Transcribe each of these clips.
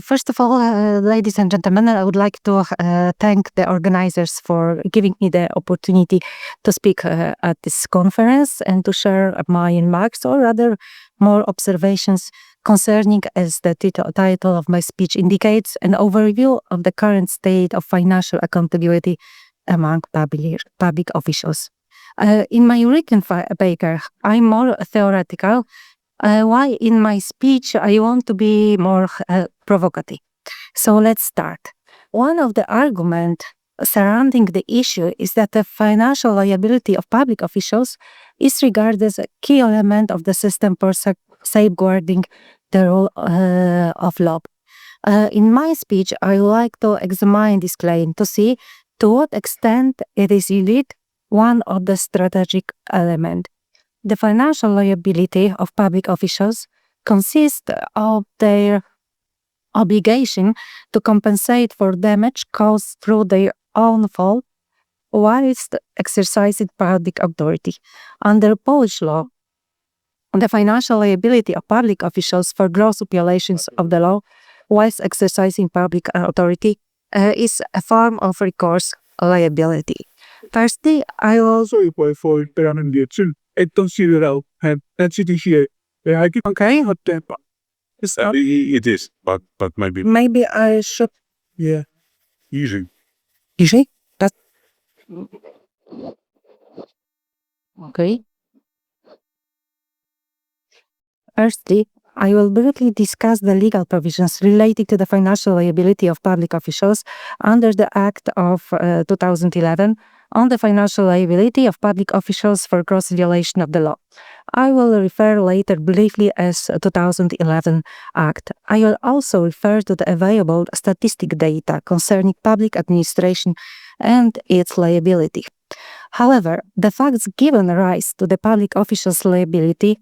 First of all, ladies and gentlemen, I would like to thank the organizers for giving me the opportunity to speak at this conference and to share my remarks, or rather more observations concerning, as the title of my speech indicates, an overview of the current state of financial accountability among public officials. In my written paper, I'm more theoretical, while in my speech I want to be more provocative. So let's start. One of the arguments surrounding the issue is that the financial liability of public officials is regarded as a key element of the system for safeguarding the rule of law. In my speech, I would like to examine this claim to see to what extent it is indeed one of the strategic elements. The financial liability of public officials consists of their obligation to compensate for damage caused through their own fault whilst exercising public authority. Under Polish law, the financial liability of public officials for gross violations of the law whilst exercising public authority is a form of recourse liability. Firstly, I will... Sorry for interrupting you too. It consider and sitting here. I keep Okay. hot temper. It is, but maybe. Maybe I should... Yeah. Easy. Easy? That's... Okay. Firstly, I will briefly discuss the legal provisions related to the financial liability of public officials under the Act of 2011 on the financial liability of public officials for gross violation of the law. I will refer later briefly as 2011 Act. I will also refer to the available statistic data concerning public administration and its liability. However, the facts giving rise to the public officials' liability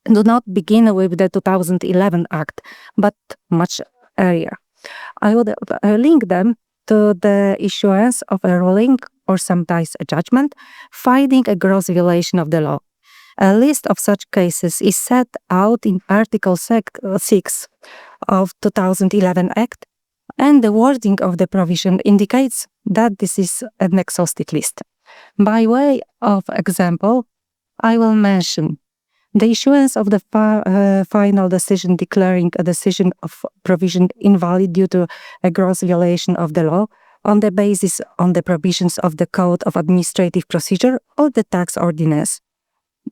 do not begin with the 2011 Act, but much earlier. I would link them to the issuance of a ruling or sometimes a judgment finding a gross violation of the law. A list of such cases is set out in Article 6 of 2011 Act, and the wording of the provision indicates that this is an exhaustive list. By way of example, I will mention the issuance of the final decision declaring a decision of provision invalid due to a gross violation of the law on the basis on the provisions of the Code of Administrative Procedure or the tax ordinance.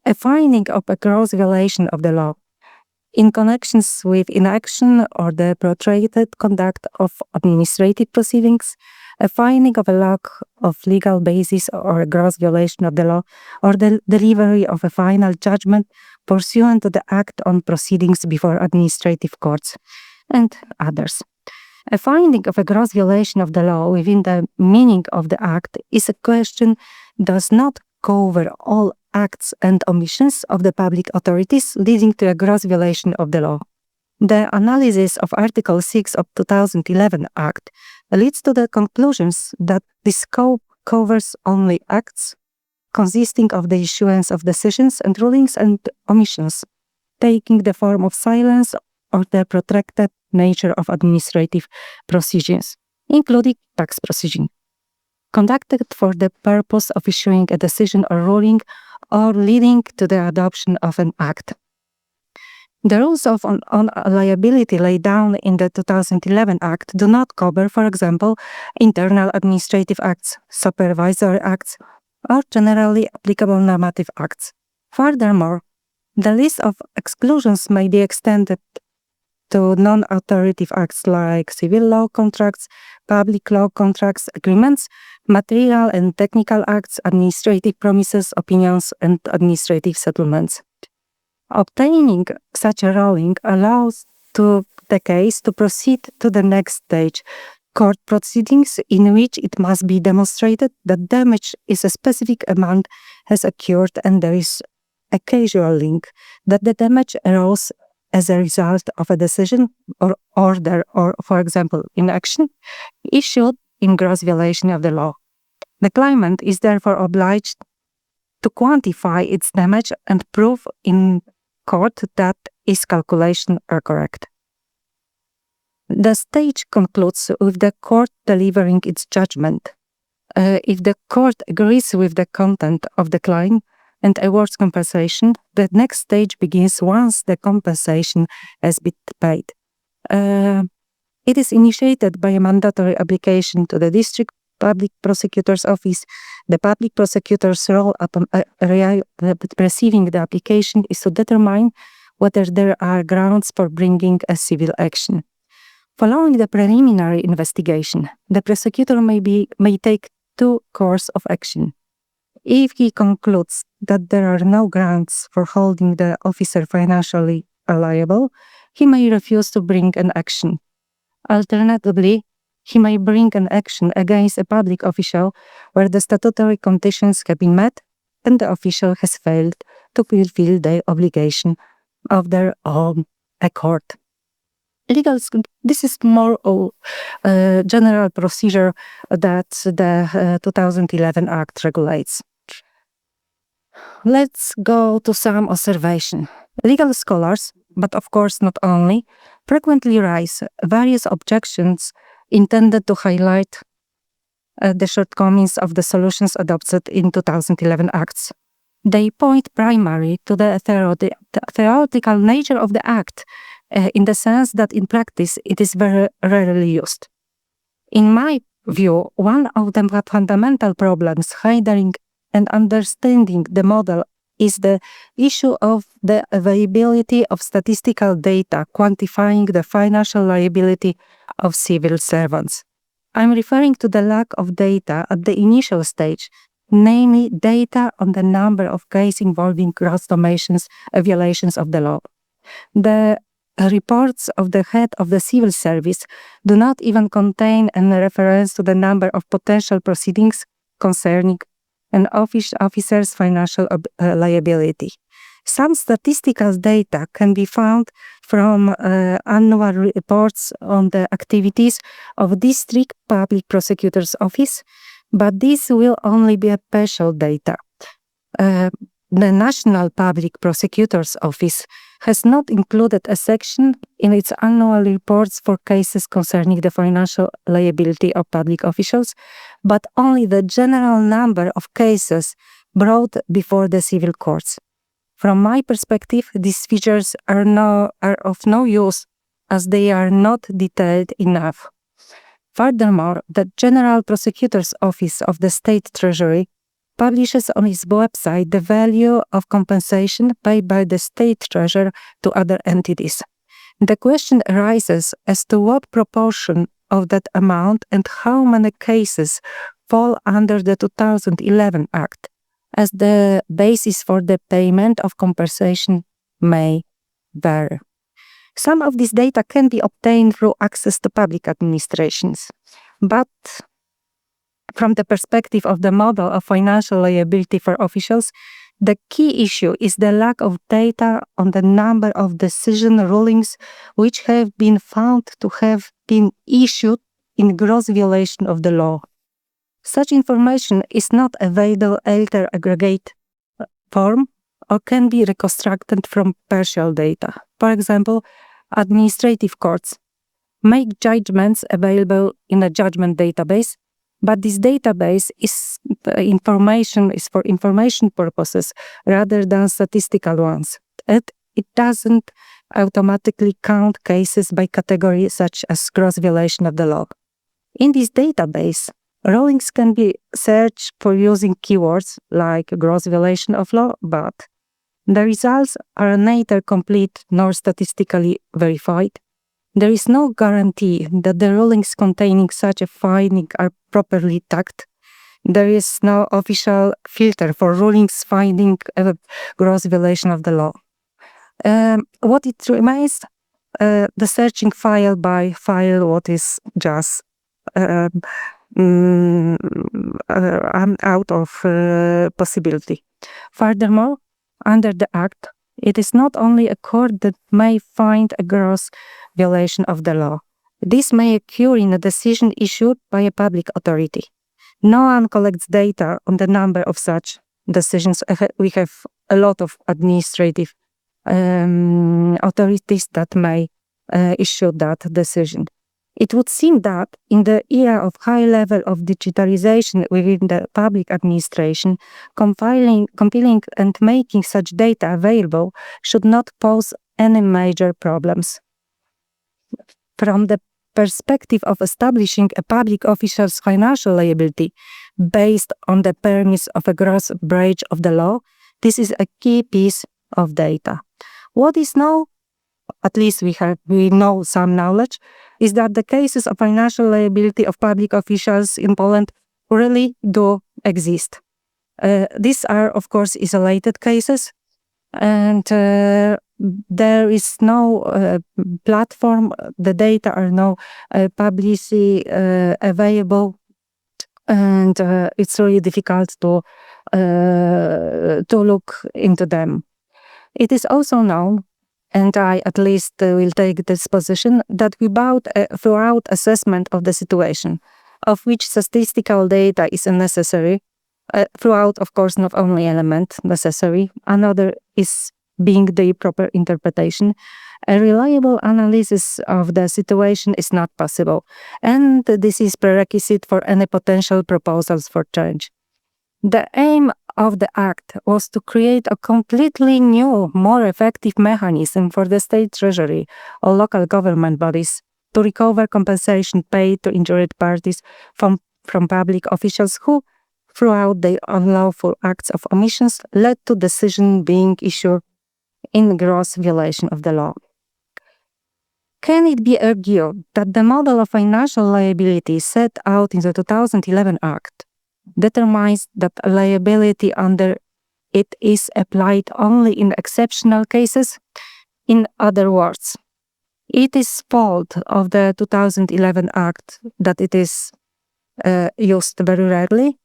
A finding of a gross violation of the law in connections with inaction or the protracted conduct of administrative proceedings, a finding of a lack of legal basis or a gross violation of the law, or the delivery of a final judgment pursuant to the Act on Proceedings before Administrative Courts, and others. A finding of a gross violation of the law within the meaning of the Act is a question does not cover all acts and omissions of the public authorities leading to a gross violation of the law. The analysis of Article 6 of 2011 Act leads to the conclusions that the scope covers only acts consisting of the issuance of decisions and rulings and omissions, taking the form of silence or the protracted nature of administrative proceedings, including tax proceedings, conducted for the purpose of issuing a decision or ruling or leading to the adoption of an act. The rules on liability laid down in the 2011 Act do not cover, for example, internal administrative acts, supervisory acts, or generally applicable normative acts. Furthermore, the list of exclusions may be extended to non-authoritative acts like civil law contracts, public law contracts, agreements, material and technical acts, administrative promises, opinions, and administrative settlements. Obtaining such a ruling allows the case to proceed to the next stage, court proceedings, in which it must be demonstrated that damage is a specific amount has occurred and there is a causal link, that the damage arose as a result of a decision or order or, for example, inaction issued in gross violation of the law. The claimant is therefore obliged to quantify its damage and prove in court that its calculations are correct. The stage concludes with the court delivering its judgment. If the court agrees with the content of the claim and awards compensation, the next stage begins once the compensation has been paid. It is initiated by a mandatory application to the district public prosecutor's office. The public prosecutor's role upon receiving the application is to determine whether there are grounds for bringing a civil action. Following the preliminary investigation, the prosecutor may take two courses of action. If he concludes that there are no grounds for holding the officer financially liable, he may refuse to bring an action. Alternatively, he may bring an action against a public official where the statutory conditions have been met and the official has failed to fulfill the obligation of their own accord. This is more general procedure that the 2011 Act regulates. Let's go to some observation. Legal scholars, but of course not only, frequently raise various objections intended to highlight the shortcomings of the solutions adopted in 2011 Acts. They point primarily to the theoretical nature of the Act, in the sense that in practice it is very rarely used. In my view, one of the fundamental problems hindering and understanding the model is the issue of the availability of statistical data quantifying the financial liability of civil servants. I'm referring to the lack of data at the initial stage, namely data on the number of cases involving gross violations of the law. The reports of the head of the civil service do not even contain a reference to the number of potential proceedings concerning an officer's financial liability. Some statistical data can be found from annual reports on the activities of District Public Prosecutor's Office, but this will only be a partial data. The National Public Prosecutor's Office has not included a section in its annual reports for cases concerning the financial liability of public officials, but only the general number of cases brought before the civil courts. From my perspective, these features are of no use as they are not detailed enough. Furthermore, the General Prosecutor's Office of the State Treasury publishes on its website the value of compensation paid by the State Treasurer to other entities. The question arises as to what proportion of that amount and how many cases fall under the 2011 Act, as the basis for the payment of compensation may vary. Some of this data can be obtained through access to public administrations, but from the perspective of the model of financial liability for officials, the key issue is the lack of data on the number of decision rulings which have been found to have been issued in gross violation of the law. Such information is not available either aggregate form or can be reconstructed from partial data. For example, administrative courts make judgments available in a judgment database, but this database is for information purposes rather than statistical ones. It doesn't automatically count cases by category such as gross violation of the law. In this database, rulings can be searched for using keywords like gross violation of law, but the results are neither complete nor statistically verified. There is no guarantee that the rulings containing such a finding are properly tagged. There is no official filter for rulings finding a gross violation of the law. What it remains, the searching file by file, what is just out of possibility. Furthermore, under the Act, it is not only a court that may find a gross violation of the law. This may occur in a decision issued by a public authority. No one collects data on the number of such decisions. We have a lot of administrative authorities that may issue that decision. It would seem that in the era of high level of digitalization within the public administration, compiling and making such data available should not pose any major problems. From the perspective of establishing a public official's financial liability based on the premise of a gross breach of the law, this is a key piece of data. What is now, at least we know some knowledge, is that the cases of financial liability of public officials in Poland really do exist. These are, of course, isolated cases, and there is no platform. The data are now publicly available, and it's really difficult to look into them. It is also known, and I at least will take this position, that without a thorough assessment of the situation, of which statistical data is necessary, throughout, of course, not only element necessary, another is being the proper interpretation, a reliable analysis of the situation is not possible, and this is prerequisite for any potential proposals for change. The aim of the Act was to create a completely new, more effective mechanism for the state treasury or local government bodies to recover compensation paid to injured parties from public officials who, throughout their unlawful acts of omissions, led to decision being issued in gross violation of the law. Can it be argued that the model of financial liability set out in the 2011 Act determines that liability under it is applied only in exceptional cases? In other words, it is fault of the 2011 Act that it is used very rarely.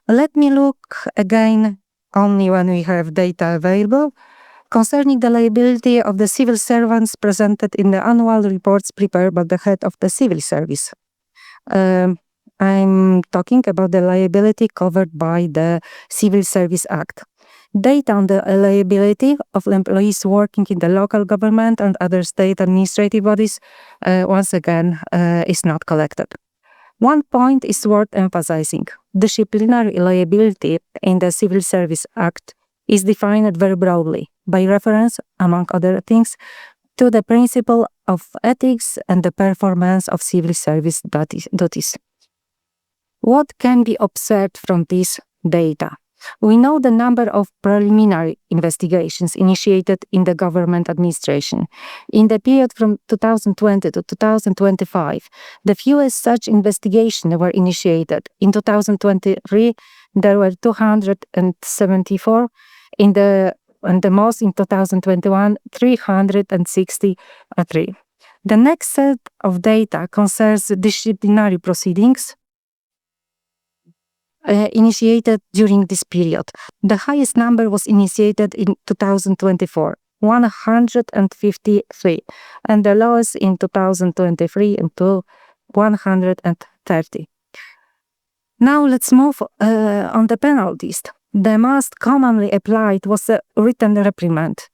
Let me look again only when we have data available concerning the liability of the civil servants presented in the annual reports prepared by the head of the civil service. I'm talking about the liability covered by the Civil Service Act. Data on the liability of employees working in the local government and other state administrative bodies, once again, is not collected. One point is worth emphasizing. Disciplinary liability in the Civil Service Act is defined very broadly by reference, among other things, to the principle of ethics and the performance of civil service duties. What can be observed from this data? We know the number of preliminary investigations initiated in the government administration. In the period from 2020 to 2025, the fewest such investigations were initiated. In 2023, there were 274, and the most in 2021, 363. The next set of data concerns disciplinary proceedings initiated during this period. The highest number was initiated in 2024, 153, and the lowest in 2023 and 130. Now let's move on the penalties. The most commonly applied was a written reprimand.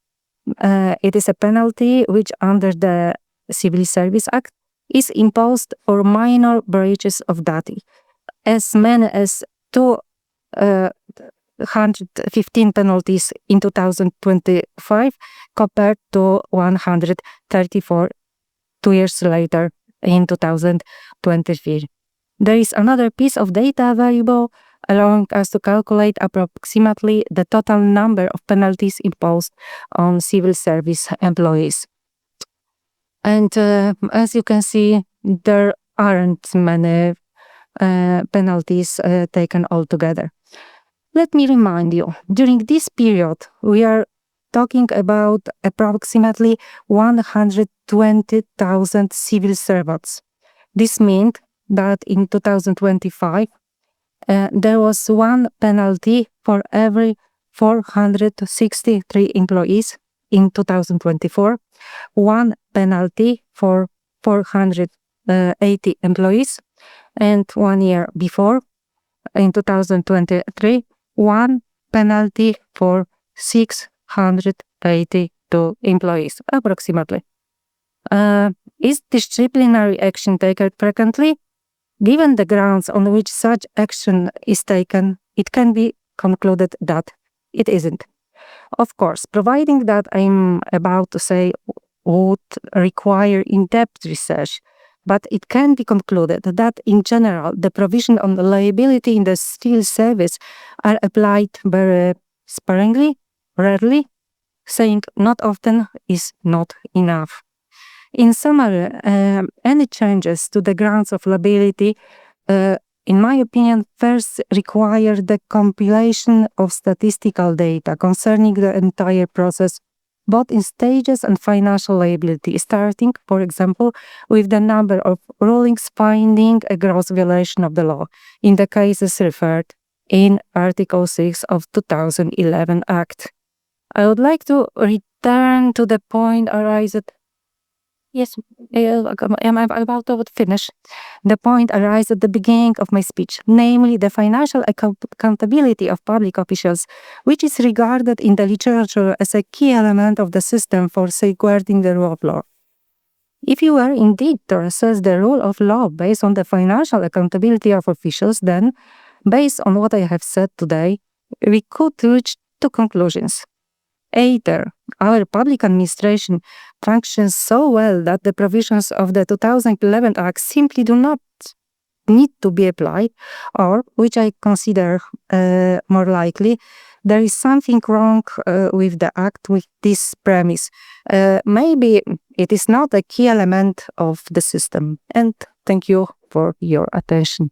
It is a penalty which, under the Civil Service Act, is imposed for minor breaches of duty. As many as 215 penalties in 2025 compared to 134 2 years later in 2023. There is another piece of data available allowing us to calculate approximately the total number of penalties imposed on civil service employees. And as you can see, there aren't many penalties taken altogether. Let me remind you, during this period, we are talking about approximately 120,000 civil servants. This means that in 2025, there was one penalty for every 463 employees. In 2024, one penalty for 480 employees. And 1 year before, in 2023, one penalty for 682 employees, approximately. Is disciplinary action taken frequently? Given the grounds on which such action is taken, it can be concluded that it isn't. Of course, providing that I'm about to say would require in-depth research, but it can be concluded that in general, the provision on liability in the civil service are applied very sparingly, rarely. Saying not often is not enough. In summary, any changes to the grounds of liability, in my opinion, first require the compilation of statistical data concerning the entire process, both in stages and financial liability, starting, for example, with the number of rulings finding a gross violation of the law in the cases referred in Article 6 of 2011 Act. I would like to return to the point arised. Yes, I'm about to finish. The point arised at the beginning of my speech, namely the financial accountability of public officials, which is regarded in the literature as a key element of the system for safeguarding the rule of law. If you were indeed to assess the rule of law based on the financial accountability of officials, then, based on what I have said today, we could reach two conclusions. Either our public administration functions so well that the provisions of the 2011 Act simply do not need to be applied, or, which I consider more likely, there is something wrong with the Act with this premise. Maybe it is not a key element of the system. And thank you for your attention.